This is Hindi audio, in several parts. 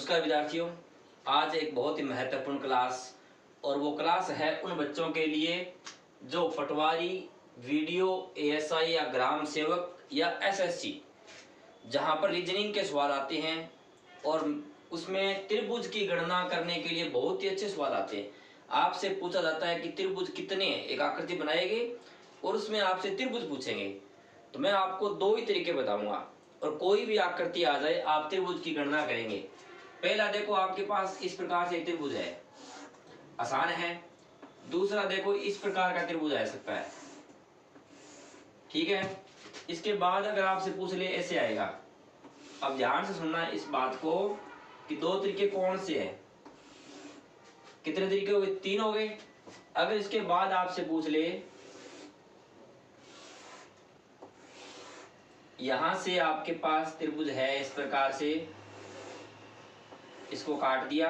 नमस्कार विद्यार्थियों, आज एक बहुत ही महत्वपूर्ण क्लास और वो क्लास है उन बच्चों के लिए जो पटवारी, वीडियो, एएसआई या ग्राम सेवक या एसएससी जहां पर रीजनिंग के सवाल आते हैं और उसमें त्रिभुज की गणना करने के लिए बहुत ही अच्छे सवाल आते हैं। आपसे पूछा जाता है कि त्रिभुज कितने हैं, एक आकृति बनाएंगे और उसमें आपसे त्रिभुज पूछेंगे। तो मैं आपको दो ही तरीके बताऊंगा और कोई भी आकृति आ जाए आप त्रिभुज की गणना करेंगे। पहला देखो, आपके पास इस प्रकार से त्रिभुज है, आसान है। दूसरा देखो, इस प्रकार का त्रिभुज आ सकता है, ठीक है। इसके बाद अगर आपसे पूछ ले ऐसे आएगा। अब ध्यान से सुनना इस बात को कि दो तरीके कौन से हैं, कितने तरीके हो गए, तीन हो गए। अगर इसके बाद आपसे पूछ ले यहां से आपके पास त्रिभुज है इस प्रकार से, इसको काट दिया,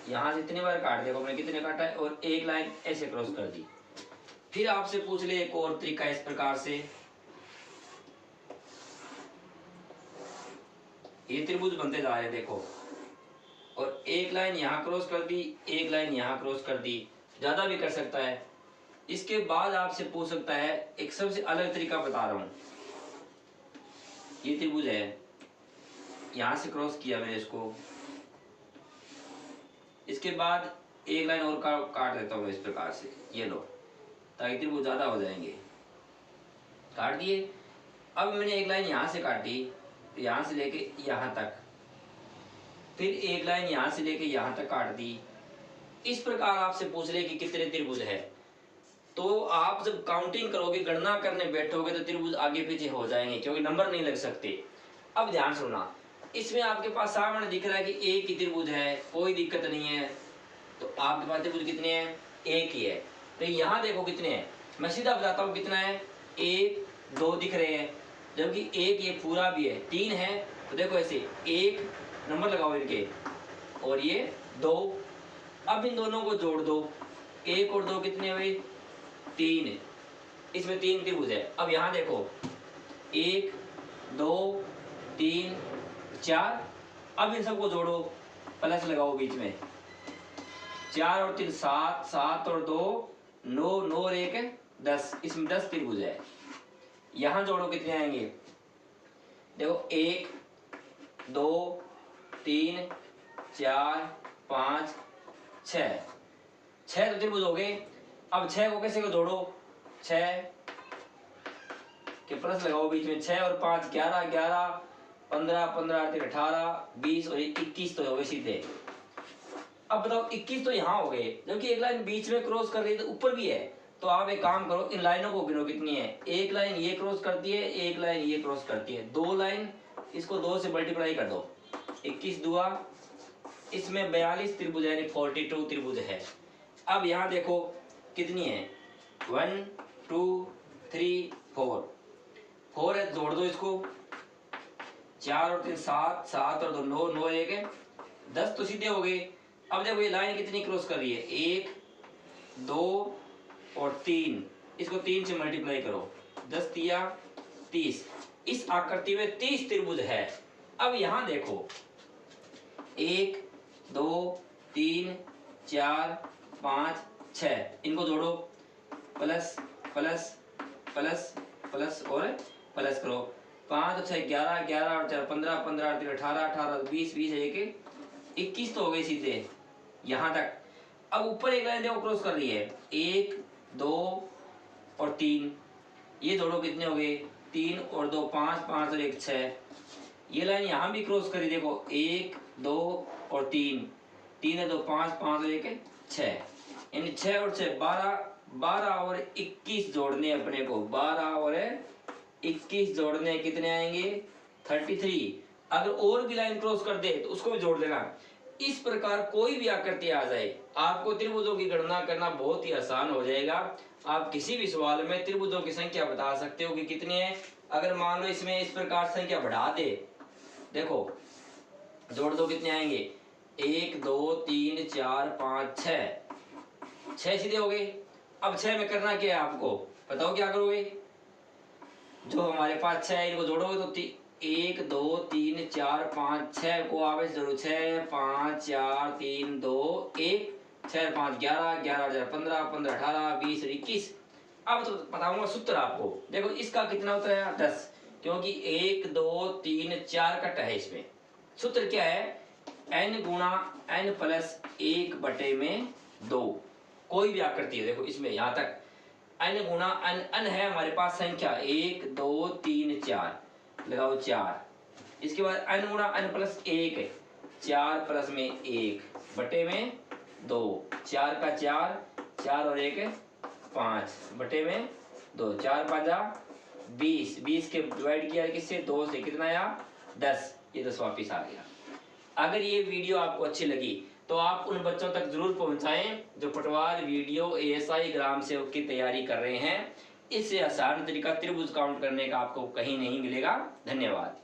यहां से इतने बार काट दिया, मैंने कितने काटा है, और एक लाइन ऐसे क्रॉस कर दी। फिर आपसे पूछ ले एक और तरीका इस प्रकार से, ये त्रिभुज बनते जा रहे हैं देखो, और एक लाइन यहां क्रॉस कर दी, एक लाइन यहां क्रॉस कर दी, ज्यादा भी कर सकता है। इसके बाद आपसे पूछ सकता है, एक सबसे अलग तरीका बता रहा हूं, ये त्रिभुज है, यहां से क्रॉस किया मैंने इसको, इसके बाद एक लाइन और काट देता हूं इस प्रकार से, ये लो, ताकि त्रिभुज ज्यादा हो जाएंगे। काट दिए। अब मैंने एक लाइन यहां से काटी, यहां से लेके यहां तक, फिर एक लाइन यहां से लेके यहां तक काट दी। इस प्रकार आपसे पूछ ले कि कितने त्रिभुज है, तो आप जब काउंटिंग करोगे, गणना करने बैठोगे, तो त्रिभुज आगे पीछे हो जाएंगे क्योंकि नंबर नहीं लग सकते। अब ध्यान सुनना, इसमें आपके पास सामने दिख रहा है कि एक ही त्रिभुज है, कोई दिक्कत नहीं है। तो आपके पास त्रिभुज कितने हैं, एक ही है। तो यहाँ देखो कितने हैं, मैं सीधा बताता हूँ कितना है, एक दो दिख रहे हैं, जबकि एक ये पूरा भी है, तीन है। तो देखो ऐसे एक नंबर लगाओ इनके, और ये दो। अब इन दोनों को जोड़ दो, एक और दो कितने हुए, तीन। इसमें तीन त्रिभुज है। अब यहाँ देखो, एक दो तीन चार, अब इन सबको जोड़ो, प्लस लगाओ बीच में, चार और तीन सात, सात और दो नौ, नौ और एक 10, इसमें 10 त्रिभुज है। यहां जोड़ो कितने आएंगे, देखो एक दो तीन चार पांच छह, छह तो त्रिभुज हो गए। अब छह को कैसे को जोड़ो, छह के प्लस लगाओ बीच में, छह और पांच 11, 11 15, 15 18 20 और 21 तो हो गए सीधे। अब बताओ 21 तो यहाँ हो गए, जबकि एक लाइन बीच में क्रॉस कर रही है, तो ऊपर भी है। तो आप एक काम करो, इन लाइनों को गिनो कितनी है, एक लाइन ये क्रॉस करती है, एक लाइन ये क्रॉस करती है, दो लाइन, इसको दो से मल्टीप्लाई कर दो, 21 दुआ, इसमें 42 त्रिभुज यानी 42 त्रिभुज है। अब यहाँ देखो कितनी है, 1 2 3 4, 4 है, जोड़ दो इसको, 4 और 3 7, 7 और 2 9, 9 एक है 10 तो सीधे हो गए। अब देखो ये लाइन कितनी क्रॉस कर रही है, 1 2 और 3, इसको 3 से मल्टीप्लाई करो, 10 तिया 30, इस आकृति में 30 त्रिभुज है। अब यहां देखो 1 2 3 4 5 6, इनको जोड़ो, प्लस प्लस प्लस प्लस और प्लस करो, 5 और 6 11, 11 और 4 15, 15 और 3 18, 18 20, 20 एक 21 तो हो गई सीधे यहां तक। अब ऊपर एक लाइन देखो क्रॉस कर रही है, 1 2 और 3, ये जोड़ो कितने हो गए, 3 और 2 5, 5 और 1 6, ये लाइन यहां भी क्रॉस करी, देखो 1 2 और 3, 3 है 2 5, 5 और 1 6, यानी 6 और 6 12, 12 और 21 जोड़ने अपने को, 12 और 21 जोड़ने कितने आएंगे, 33। अगर और भी लाइन क्रॉस कर दे तो उसको भी जोड़ देना। इस प्रकार कोई भी आकृति आ जाए, आपको त्रिभुजों की गणना करना बहुत ही आसान हो जाएगा। आप किसी भी सवाल में त्रिभुजों की संख्या बता सकते हो कि कितने हैं। अगर मान लो इसमें इस प्रकार संख्या बढ़ा दे, देखो जोड़ दो कितने आएंगे, 1 2 3 4 5 6, 6 सीधे हो गए। अब 6 में करना क्या है आपको बताओ, क्या करोगे, जो हमारे पास 6 है इनको जोड़ोगे तो 1 2 3 4 5 6 को आप जरूर 6 5 4 3 2 1 6 5 11 11 15 15 18 20 21। अब तो बताऊंगा सूत्र आपको। देखो इसका कितना उत्तर है 10, क्योंकि 1 2 3 4 कट है इसमें। सूत्र क्या है, n गुणा n प्लस 1 बटे में 2, कोई भी आकृति है। देखो इसमें यहाँ तक n गुणा n, n है हमारे पास संख्या 1 2 3 4, लगाओ 4। इसके बाद n गुणा n प्लस 1 है, 4 प्लस में 1 बटे में 2, 4 का 4, 4 और 1 5 बटे में 2, 4 5 20, 20 के डिवाइड किया किससे 2 से, कितना आया 10, ये 10 वापिस आ गया। अगर ये वीडियो आपको अच्छी लगी तो आप उन बच्चों तक जरूर पहुंचाएं जो पटवार वीडियो ASI ग्राम सेवक की तैयारी कर रहे हैं। इससे आसान तरीका त्रिभुज काउंट करने का आपको कहीं नहीं मिलेगा। धन्यवाद।